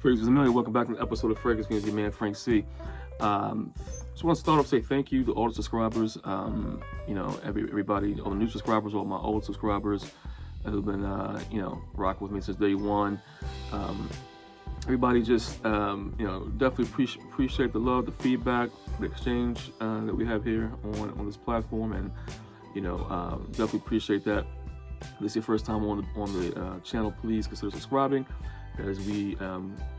Fragrance Amelia, welcome back to an episode of FragranceFiendz, your man Frank C. Just want to start off say thank you to all the subscribers. You know, everybody, all the new subscribers, all my old subscribers who've been you know, rocking with me since day one. Everybody just you know, definitely appreciate the love, the feedback, the exchange that we have here on this platform, and you know, definitely appreciate that. If this is your first time on the channel, please consider subscribing, as we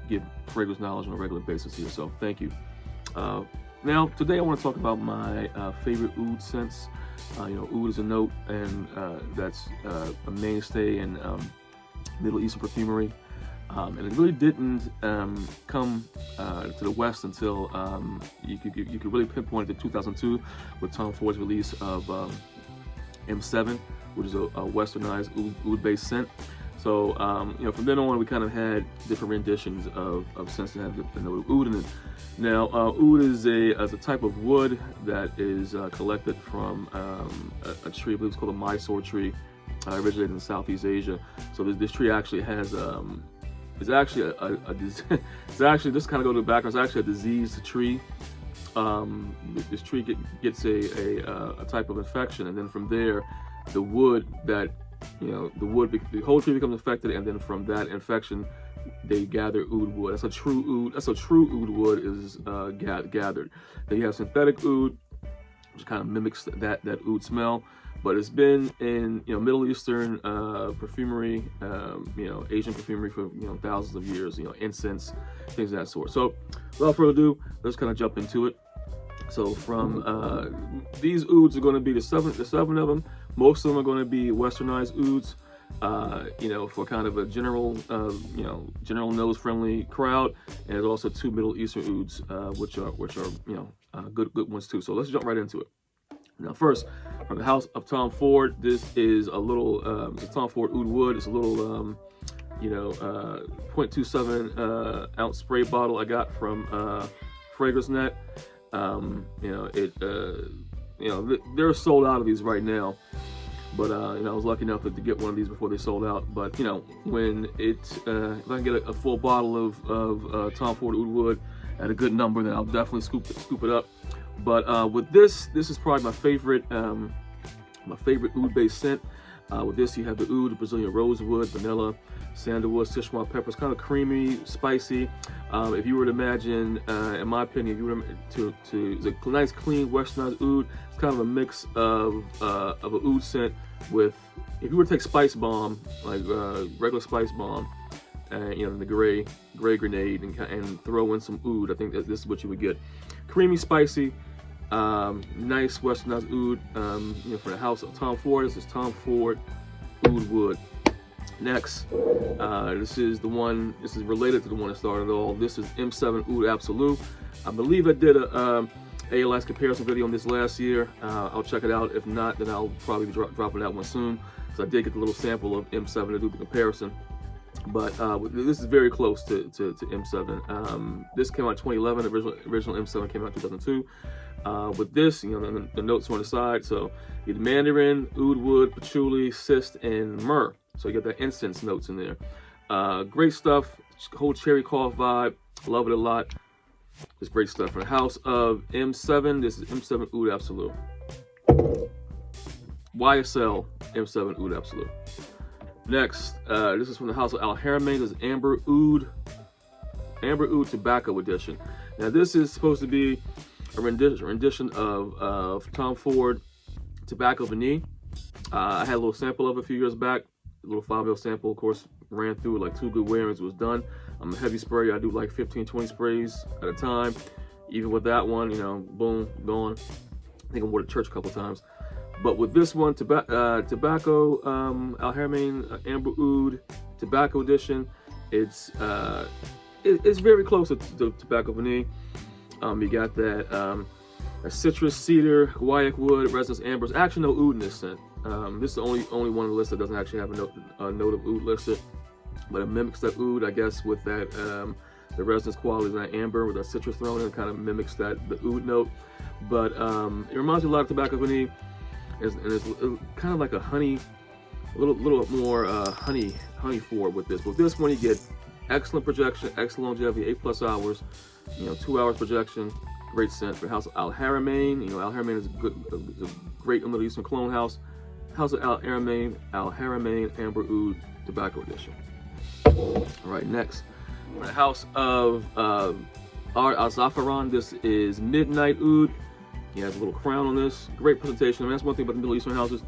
give fragrance knowledge on a regular basis here. So thank you. Now today I want to talk about my favorite oud scents. You know, oud is a note, and that's a mainstay in Middle Eastern perfumery, and it really didn't come to the West until you could really pinpoint it to 2002 with Tom Ford's release of M7, which is a westernized oud-based scent. So, you know, from then on, we kind of had different renditions of scents that have the note of oud in it. Now, oud is a type of wood that is collected from a tree, I believe it's called a Mysore tree, originated in Southeast Asia. So this tree actually has, it's actually it's actually, just kind of go to the background, it's actually a diseased tree. This tree gets a type of infection, and then from there, the wood that, you know, the whole tree becomes infected, and then from that infection, they gather oud wood. That's a true oud. That's a true oud wood is gathered. Then you have synthetic oud, which kind of mimics that oud smell, but it's been in, you know, Middle Eastern perfumery, you know, Asian perfumery for, you know, thousands of years. You know, incense, things of that sort. So, without further ado, let's kind of jump into it. So from these ouds are going to be the seven of them. Most of them are going to be westernized ouds, you know, for kind of a general, you know, general nose-friendly crowd. And there's also two Middle Eastern ouds, which are you know, good ones too. So let's jump right into it. Now, first, from the house of Tom Ford, this is a little Tom Ford oud wood. It's a little, you know, 0.27 ounce spray bottle I got from FragranceNet. You know, you know, they're sold out of these right now, but you know, I was lucky enough to get one of these before they sold out. But you know, when if I can get a full bottle of Tom Ford oud wood at a good number, then I'll definitely scoop it up. But with this is probably my favorite oud-based scent. With this, you have the oud, Brazilian rosewood, vanilla, sandalwood, Sichuan peppers, kind of creamy, spicy. If you were to imagine, in my opinion, if you were to it's a nice, clean, westernized oud, it's kind of a mix of an oud scent with, if you were to take Spice Bomb, like regular Spice Bomb, and you know, the gray grenade, and throw in some oud, I think that this is what you would get. Creamy, spicy, nice westernized oud. You know, for the house of Tom Ford, this is Tom Ford oud wood. Next, this is the one, this is related to the one that started it all. This is M7 Oud Absolute. I believe I did a ALS comparison video on this last year. I'll check it out. If not, then I'll probably be dropping that one soon, because I did get the little sample of M7 to do the comparison. But this is very close to M7. This came out in 2011. Original M7 came out in 2002. With this, you know, the notes are on the side. So you have mandarin, oud wood, patchouli, cyst, and myrrh. So you get that incense notes in there. Great stuff. Whole cherry cough vibe. Love it a lot. It's great stuff. From the house of M7, this is M7 Oud Absolute. YSL M7 Oud Absolute. Next, this is from the house of Al Haramain. This is Amber Oud Tobacco Edition. Now this is supposed to be a rendition of Tom Ford Tobacco Vanille. I had a little sample of it a few years back. A little 5ml sample, of course, ran through like 2 good wearings, was done. I'm a heavy sprayer. I do like 15-20 sprays at a time. Even with that one, you know, boom, gone. I think I wore to church a couple times. But with this one, tobacco, Al Haramain Amber Oud Tobacco Edition, it's very close to Tobacco Vanille. You got that a citrus, cedar, guaiac wood, resinous ambers. Actually, no oud in this scent. This is the only one on the list that doesn't actually have a note of oud listed, but it mimics that oud, I guess, with that the resinous qualities of that amber with that citrus thrown in. It kind of mimics the oud note, but it reminds me a lot of Tobacco Vanille, and it's kind of like a honey, a little bit more honey forward with this. With this one, you get Excellent projection, excellent longevity, 8+ hours. 2 hours projection. Great scent. For House of Al Haramain. Al Haramain is a great Middle Eastern cologne house. House of Al Haramain Amber Oud Tobacco Edition. All right, next, the House of Oud Al-Za'faran. This is Midnight Oud. He has a little crown on this. Great presentation. I mean, that's one thing about the Middle Eastern houses.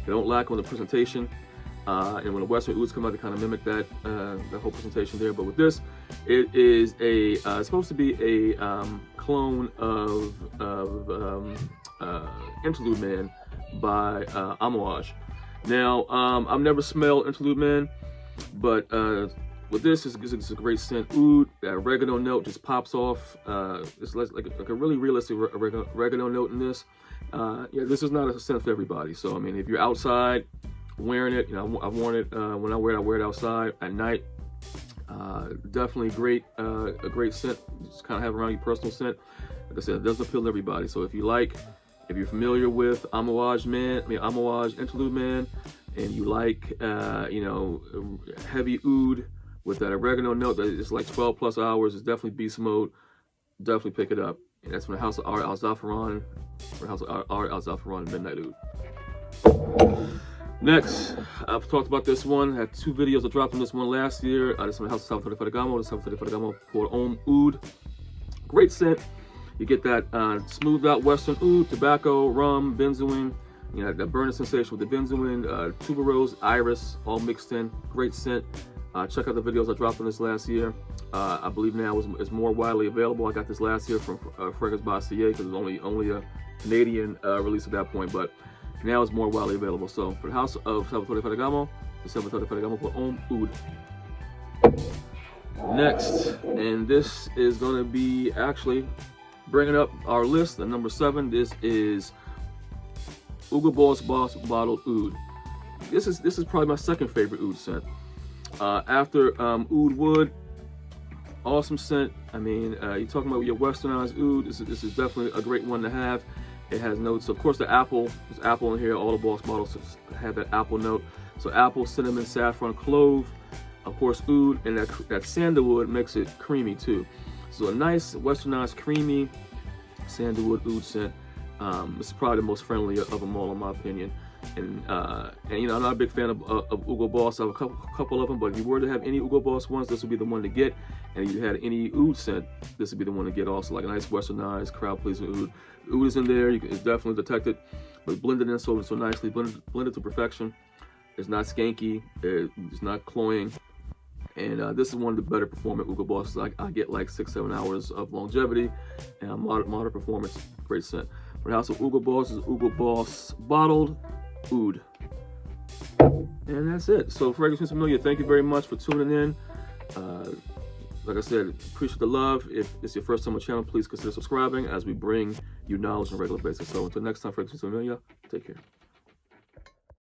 They don't lack on the presentation. And when the Western Ouds come out, they kind of mimic that whole presentation there. But with this, it is it's supposed to be a clone of Interlude Man by Amouage. Now, I've never smelled Interlude Man, but with this, it's a great scent. Oud, that oregano note just pops off. It's like a really realistic oregano note in this. Yeah, this is not a scent for everybody. So, I mean, if you're outside wearing it, I've worn it when I wear it outside at night. Definitely a great scent. Just kind of have around your personal scent. Like I said, it doesn't appeal to everybody. So if you're familiar with Amouage Interlude Man, and you like heavy oud with that oregano note that is like 12+ hours, it's definitely beast mode. Definitely pick it up. And that's from the House of Oud Al-Za'faran, Midnight Oud. Next, I've talked about this one. I had 2 videos I dropped on this one last year. This is from the House of Favorite Oud Oud. Great scent. You get that smoothed out Western oud, tobacco, rum, benzoin. That burning sensation with the benzoin, tuberose, iris, all mixed in. Great scent. Check out the videos I dropped on this last year. I believe now is more widely available. I got this last year from Fragrance by CA because it was only a Canadian release at that point, but now it's more widely available. So for the House of Salvatore Ferragamo, the Salvatore Ferragamo for Oud. Next, and this is going to be actually bringing up our list at number 7. This is Hugo Boss Bottled Oud. This is probably my second favorite oud scent. After Oud Wood, awesome scent. I mean, you're talking about your westernized oud. This is definitely a great one to have. It has notes, of course, the apple. There's apple in here. All the Boss bottles have that apple note. So apple, cinnamon, saffron, clove, of course, oud, and that sandalwood makes it creamy too. So a nice westernized, creamy sandalwood oud scent. This is probably the most friendly of them all, in my opinion. And I'm not a big fan of Hugo Boss. I have a couple of them, but if you were to have any Hugo Boss ones, this would be the one to get. And if you had any oud scent, this would be the one to get also, like a nice westernized, crowd-pleasing oud. Oud is in there. It's definitely detected, but blended in so nicely, blended to perfection. It's not skanky. It's not cloying. And this is one of the better performing Hugo Bosses. I get like 6-7 hours of longevity and moderate performance. Great scent. For the House of Hugo Boss is Hugo Boss Bottled Oud. And that's it. So FragranceFiendz Familiar, thank you very much for tuning in. Like I said, appreciate the love. If it's your first time on the channel, please consider subscribing as we bring you knowledge on a regular basis. So until next time, FragranceFiendz Familiar, take care.